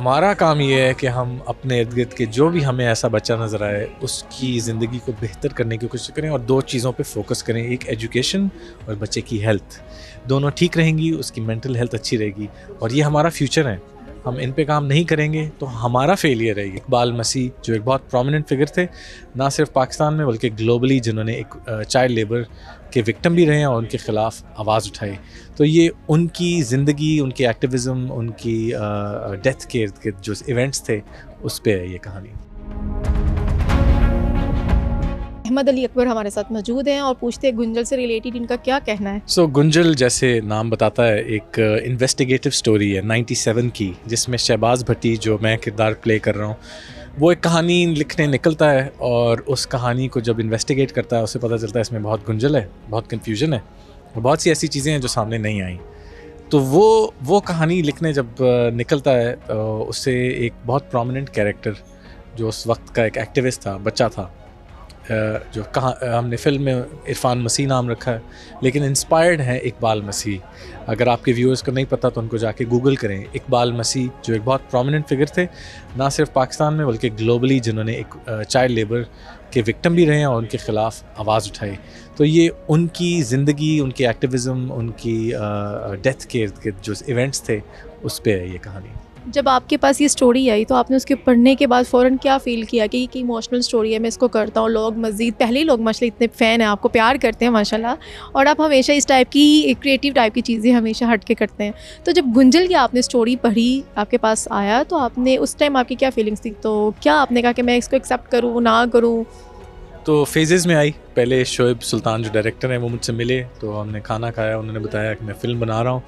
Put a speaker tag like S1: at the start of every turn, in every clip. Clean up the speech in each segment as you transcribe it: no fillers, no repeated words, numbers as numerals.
S1: हमारा काम ये है कि हम अपने इर्द गिर्द के जो भी हमें ऐसा बच्चा नज़र आए उसकी ज़िंदगी को बेहतर करने की कोशिश करें और दो चीज़ों पे फोकस करें, एक एजुकेशन और बच्चे की हेल्थ। दोनों ठीक रहेंगी, उसकी मेंटल हेल्थ अच्छी रहेगी और ये हमारा फ्यूचर है। हम इन पे काम नहीं करेंगे तो हमारा फेलियर है। इकबाल मसीह जो एक बहुत प्रोमिनेंट फिगर थे, ना सिर्फ पाकिस्तान में बल्कि ग्लोबली, जिन्होंने एक चाइल्ड लेबर के विक्टिम भी रहे हैं और उनके ख़िलाफ़ आवाज़ उठाई। तो ये उनकी ज़िंदगी, उनकी एक्टिविज़म, उनकी डेथ के इर्द गिर्द जो इवेंट्स थे उस पे है ये कहानी।
S2: अहमद अली अकबर हमारे साथ मौजूद हैं और पूछते हैं गुंजल से रिलेटेड इनका क्या कहना है।
S1: गुंजल, जैसे नाम बताता है, एक इन्वेस्टिगेटिव स्टोरी है 97 की, जिसमें शहबाज भट्टी, जो मैं किरदार प्ले कर रहा हूँ, वो एक कहानी लिखने निकलता है और उस कहानी को जब इन्वेस्टिगेट करता है उसे पता चलता है इसमें बहुत गुंजल है, बहुत कन्फ्यूजन है और बहुत सी ऐसी चीज़ें हैं जो सामने नहीं आई। तो वो कहानी लिखने जब निकलता है उससे एक बहुत प्रोमिनेंट कैरेक्टर जो उस वक्त का एक एक्टिविस्ट था, बच्चा था, जो हमने फ़िल्म में इरफान मसीह नाम रखा है, लेकिन इंस्पायर्ड है इकबाल मसीह। अगर आपके व्यूअर्स को नहीं पता तो उनको जाके गूगल करें। इकबाल मसीह जो एक बहुत प्रोमिनेंट फिगर थे, ना सिर्फ पाकिस्तान में बल्कि ग्लोबली, जिन्होंने एक चाइल्ड लेबर के विक्टिम भी रहे हैं और उनके ख़िलाफ़ आवाज़ उठाई। तो ये उनकी ज़िंदगी, उनकी एक्टिविज़म, उनकी डेथ के इर्द गिर्द जो इवेंट्स थे उस पे है ये कहानी।
S2: जब आपके पास ये स्टोरी आई तो आपने उसके पढ़ने के बाद फ़ौरन क्या फ़ील किया कि इमोशनल स्टोरी है, मैं इसको करता हूँ, लोग मज़ीद पहले ही लोग माशाल्लाह इतने फ़ैन हैं, आपको प्यार करते हैं माशाल्लाह, और आप हमेशा इस टाइप की क्रिएटिव टाइप की चीज़ें हमेशा हट के करते हैं। तो जब गुंजल की आपने स्टोरी पढ़ी, आपके पास आया, तो आपने उस टाइम आपकी क्या फीलिंग्स थी? तो क्या आपने कहा कि मैं इसको एक्सेप्ट करूँ, ना करूँ?
S1: तो फेजेस में आई। पहले शोएब सुल्तान जो डायरेक्टर हैं वो मुझसे मिले, तो हमने खाना खाया, उन्होंने बताया कि मैं फ़िल्म बना रहा हूँ।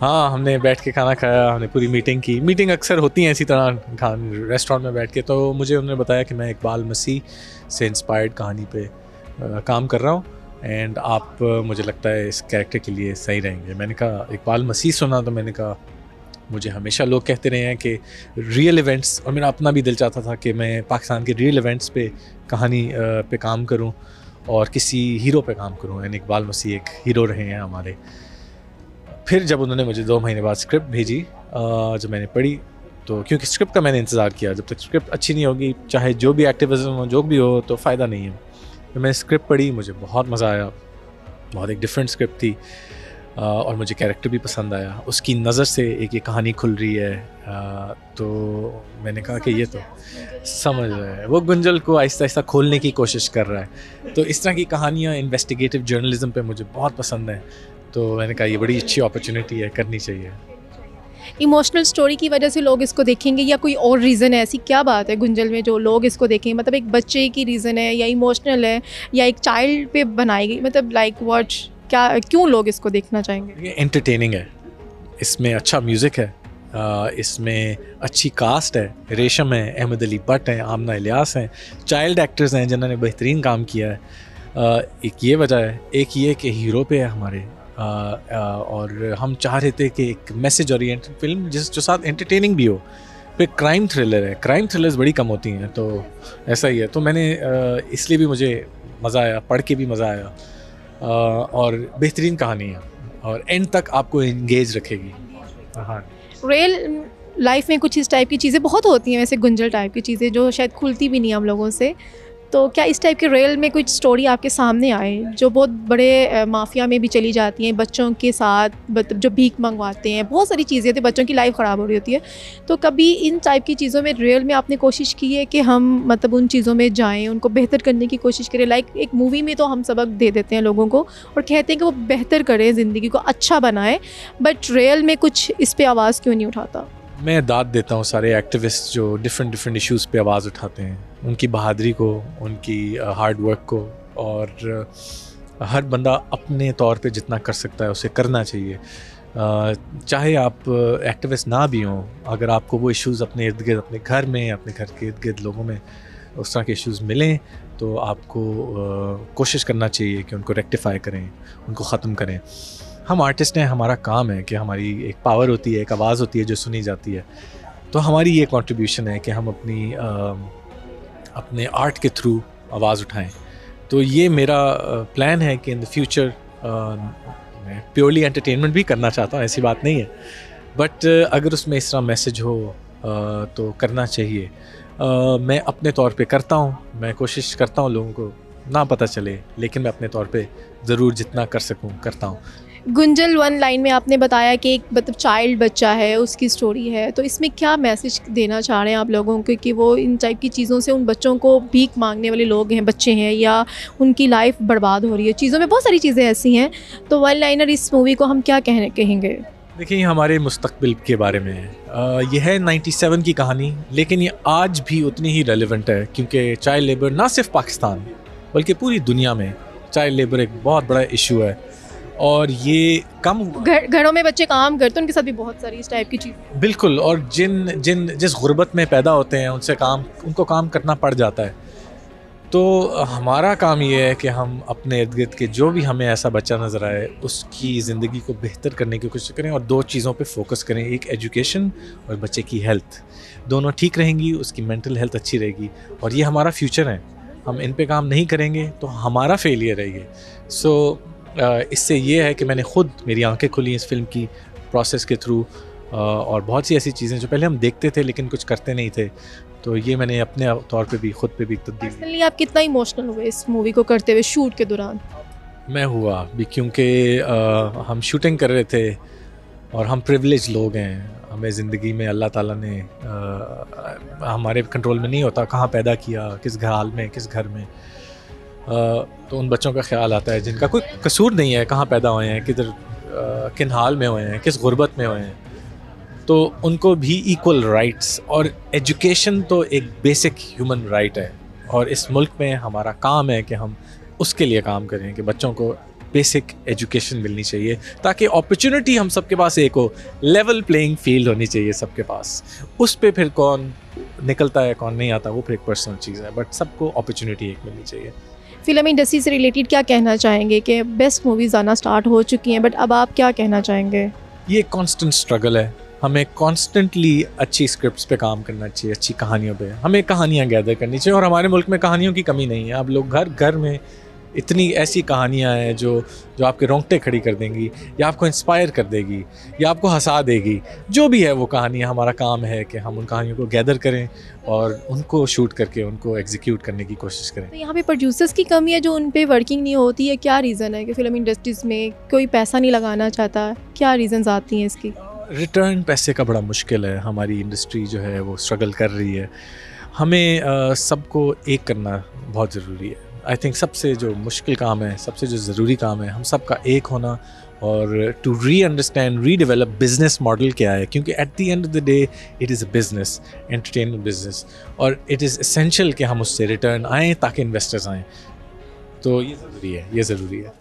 S1: हाँ, हमने बैठ के खाना खाया, हमने पूरी मीटिंग की। मीटिंग अक्सर होती हैं इसी तरह रेस्टोरेंट में बैठ के। तो मुझे उन्होंने बताया कि मैं इकबाल मसीह से इंस्पायर्ड कहानी पे काम कर रहा हूँ एंड आप मुझे लगता है इस कैरेक्टर के लिए सही रहेंगे। मैंने कहा इकबाल मसीह सुना तो मैंने कहा मुझे हमेशा लोग कहते रहे हैं कि रियल इवेंट्स, और मेरा अपना भी दिल चाहता था कि मैं पाकिस्तान के रियल इवेंट्स पे कहानी पे काम करूं और किसी हीरो पे काम करूं। एंड इकबाल मसीह एक हीरो रहे हैं हमारे। फिर जब उन्होंने मुझे 2 महीने बाद स्क्रिप्ट भेजी, जब मैंने पढ़ी, तो क्योंकि स्क्रिप्ट का मैंने इंतज़ार किया, जब तक स्क्रिप्ट अच्छी नहीं होगी, चाहे जो भी एक्टिविज़म हो, जो भी हो, तो फ़ायदा नहीं है। तो मैंने स्क्रिप्ट पढ़ी, मुझे बहुत मज़ा आया। बहुत एक डिफरेंट स्क्रिप्ट थी और मुझे कैरेक्टर भी पसंद आया। उसकी नज़र से एक ये कहानी खुल रही है, तो मैंने कहा कि ये तो समझ रहा है, वो गुंजल को आहिस्ता आहिस्ता खोलने की कोशिश कर रहा है। तो इस तरह की कहानियाँ इन्वेस्टिगेटिव जर्नलिज्म पे मुझे बहुत पसंद है। तो मैंने कहा ये बड़ी अच्छी अपॉर्चुनिटी है, करनी चाहिए।
S2: इमोशनल स्टोरी की वजह से लोग इसको देखेंगे या कोई और रीज़न है? ऐसी क्या बात है गुंजल में जो लोग इसको देखेंगे? मतलब एक बच्चे की रीज़न है या इमोशनल है या एक चाइल्ड पे बनाई गई, मतलब लाइक व्हाट, क्या, क्यों लोग इसको देखना चाहेंगे?
S1: ये एंटरटेनिंग है, इसमें अच्छा म्यूज़िक है, इसमें अच्छी कास्ट है, रेशम है, अहमद अली भट्ट हैं, आमना इलियास हैं, चाइल्ड एक्टर्स हैं जिन्होंने बेहतरीन काम किया है। एक ये वजह है, एक ये कि हीरो पे है हमारे, और हम चाह रहे थे कि एक मैसेज ओरिएंटेड फिल्म जो साथ एंटरटेनिंग भी हो। फिर क्राइम थ्रिलर है, क्राइम थ्रिलर्स बड़ी कम होती हैं, तो ऐसा ही है। तो मैंने इसलिए भी मुझे मज़ा आया, पढ़ के भी मज़ा आया, और बेहतरीन कहानी है और एंड तक आपको एंगेज रखेगी। हाँ,
S2: रियल लाइफ में कुछ इस टाइप की चीज़ें बहुत होती हैं, वैसे गुंजल टाइप की चीज़ें जो शायद खुलती भी नहीं हम लोगों से। तो क्या इस टाइप के रियल में कुछ स्टोरी आपके सामने आए जो बहुत बड़े माफिया में भी चली जाती हैं, बच्चों के साथ जो भीख मंगवाते हैं, बहुत सारी चीज़ें होती, बच्चों की लाइफ ख़राब हो रही होती है। तो कभी इन टाइप की चीज़ों में रियल में आपने कोशिश की है कि हम मतलब उन चीज़ों में जाएँ, उनको बेहतर करने की कोशिश करें? लाइक एक मूवी में तो हम सबक दे देते हैं लोगों को और कहते हैं कि वो बेहतर करें, ज़िंदगी को अच्छा बनाएं, बट रियल में कुछ इस पर आवाज़ क्यों नहीं उठाता?
S1: मैं दाद देता हूँ सारे एक्टिविस्ट जो डिफरेंट इश्यूज़ पे आवाज़ उठाते हैं, उनकी बहादुरी को, उनकी हार्ड वर्क को, और हर बंदा अपने तौर पे जितना कर सकता है उसे करना चाहिए। चाहे आप एक्टिविस्ट ना भी हों, अगर आपको वो इश्यूज़ अपने इर्द गिर्द, अपने घर में, अपने घर के इर्द गिर्द लोगों में उस तरह के इश्यूज़ मिलें, तो आपको कोशिश करना चाहिए कि उनको रेक्टिफाई करें, उनको ख़त्म करें। हम आर्टिस्ट हैं, हमारा काम है कि हमारी एक पावर होती है, एक आवाज़ होती है जो सुनी जाती है। तो हमारी ये कंट्रीब्यूशन है कि हम अपने आर्ट के थ्रू आवाज़ उठाएं। तो ये मेरा प्लान है कि इन द फ्यूचर मैं प्योरली एंटरटेनमेंट भी करना चाहता हूँ, ऐसी बात नहीं है, बट अगर उसमें इस तरह मैसेज हो तो करना चाहिए। मैं अपने तौर पे करता हूँ, मैं कोशिश करता हूँ लोगों को ना पता चले, लेकिन मैं अपने तौर पे ज़रूर जितना कर सकूँ करता हूँ।
S2: गुंजल वन लाइन में आपने बताया कि एक मतलब चाइल्ड बच्चा है, उसकी स्टोरी है, तो इसमें क्या मैसेज देना चाह रहे हैं आप लोगों को कि वो इन टाइप की चीज़ों से, उन बच्चों को भीख मांगने वाले लोग हैं, बच्चे हैं, या उनकी लाइफ बर्बाद हो रही है चीज़ों में, बहुत सारी चीज़ें ऐसी हैं, तो वन लाइनर इस मूवी को हम क्या कहेंगे?
S1: देखिए, ये हमारे मुस्तकबिल के बारे में है। ये है 97 की कहानी, लेकिन ये आज भी उतनी ही रेलेवेंट है, क्योंकि चाइल्ड लेबर ना सिर्फ पाकिस्तान बल्कि पूरी दुनिया में चाइल्ड लेबर एक बहुत बड़ा इशू है, और ये कम
S2: घरों में बच्चे काम करते हैं, उनके साथ भी बहुत सारी इस टाइप की चीज़।
S1: बिल्कुल, और जिस गुर्बत में पैदा होते हैं उनको काम करना पड़ जाता है। तो हमारा काम ये है कि हम अपने इर्द गिर्द के जो भी हमें ऐसा बच्चा नज़र आए उसकी ज़िंदगी को बेहतर करने की कोशिश करें, और 2 चीज़ों पे फोकस करें, एक एजुकेशन और बच्चे की हेल्थ। दोनों ठीक रहेंगी, उसकी मेंटल हेल्थ अच्छी रहेगी, और ये हमारा फ्यूचर है। हम इन पे काम नहीं करेंगे तो हमारा फेलियर है ये। सो इससे ये है कि मेरी आंखें खुली इस फिल्म की प्रोसेस के थ्रू, और बहुत सी ऐसी चीज़ें जो पहले हम देखते थे लेकिन कुछ करते नहीं थे, तो ये मैंने अपने तौर पे भी खुद पे भी तब्दील।
S2: पर्सनली आप कितना इमोशनल हुए इस मूवी को करते हुए शूट के दौरान?
S1: मैं हुआ भी, क्योंकि हम शूटिंग कर रहे थे और हम प्रिविलेज लोग हैं। हमें ज़िंदगी में अल्लाह ताला ने हमारे कंट्रोल में नहीं होता कहाँ पैदा किया, किस हाल में, किस घर में। तो उन बच्चों का ख्याल आता है जिनका कोई कसूर नहीं है, कहाँ पैदा हुए हैं, किधर किन हाल में हुए हैं, किस गुर्बत में हुए हैं, तो उनको भी इक्वल राइट्स, और एजुकेशन तो एक बेसिक ह्यूमन राइट है, और इस मुल्क में हमारा काम है कि हम उसके लिए काम करें कि बच्चों को बेसिक एजुकेशन मिलनी चाहिए, ताकि अपॉर्चुनिटी हम सबके पास एक हो, लेवल प्लेइंग फील्ड होनी चाहिए सबके पास। उस पे फिर कौन निकलता है कौन नहीं आता वो फिर एक पर्सनल चीज़ है, बट सबको अपॉर्चुनिटी एक मिलनी चाहिए।
S2: फिल्म इंडस्ट्री से रिलेटेड क्या कहना चाहेंगे कि बेस्ट मूवीज़ आना स्टार्ट हो चुकी हैं, बट अब आप क्या कहना चाहेंगे?
S1: ये एक कांस्टेंट स्ट्रगल है, हमें कॉन्स्टेंटली अच्छी स्क्रिप्ट्स पे काम करना चाहिए, अच्छी कहानियों पे हमें कहानियाँ गैदर करनी चाहिए, और हमारे मुल्क में कहानियों की कमी नहीं है। अब लोग घर घर में इतनी ऐसी कहानियाँ हैं जो आपके रोंगटे खड़ी कर देंगी, या आपको इंस्पायर कर देगी, या आपको हंसा देगी। जो भी है वो कहानियाँ, हमारा काम है कि हम उन कहानियों को गैदर करें और उनको शूट करके उनको एग्जीक्यूट करने की कोशिश करें।
S2: तो यहाँ पे प्रोड्यूसर्स की कमी है जो उन पे वर्किंग नहीं होती है, क्या रीज़न है कि फिल्म इंडस्ट्रीज़ में कोई पैसा नहीं लगाना चाहता? क्या रीज़न्स आती हैं इसकी?
S1: रिटर्न पैसे का बड़ा मुश्किल है, हमारी इंडस्ट्री जो है वो स्ट्रगल कर रही है। हमें सबको एक करना बहुत ज़रूरी है। आई थिंक सबसे जो मुश्किल काम है, सबसे जो ज़रूरी काम है, हम सबका एक होना, और टू री-अंडरस्टैंड, रीडेवलप बिज़नेस मॉडल क्या है, क्योंकि at the end of the day it is a business, entertainment business, और इट इज़ एसेंशियल कि हम उससे रिटर्न आएँ ताकि इन्वेस्टर्स आएँ। तो ये ज़रूरी है।